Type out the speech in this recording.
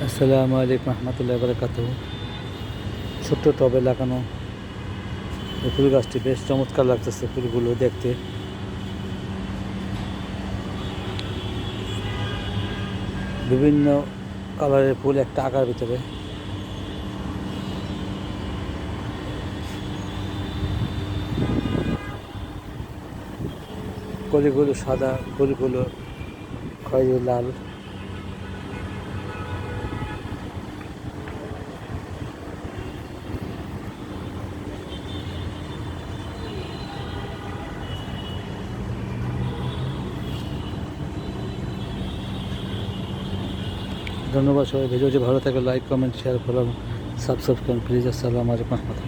আসসালামু আলাইকুম রহমতুল্লাহি বারাকাতুহু। ছোট্ট টবে লাগানো এই ফুল গাছটি বেশ চমৎকার লাগতেছে ফুলগুলো দেখতে। বিভিন্ন কালারের ফুল একটা আকার ভিতরে। কলিগুলো সাদা, ফুলগুলো খয়েরি লাল। ধন্যবাদ সবাই। ভিডিওটি ভালো থাকে like, comment, share, follow, subscribe করুন প্লিজ। আসসালামু আলাইকুম রহমতুল্লাহ।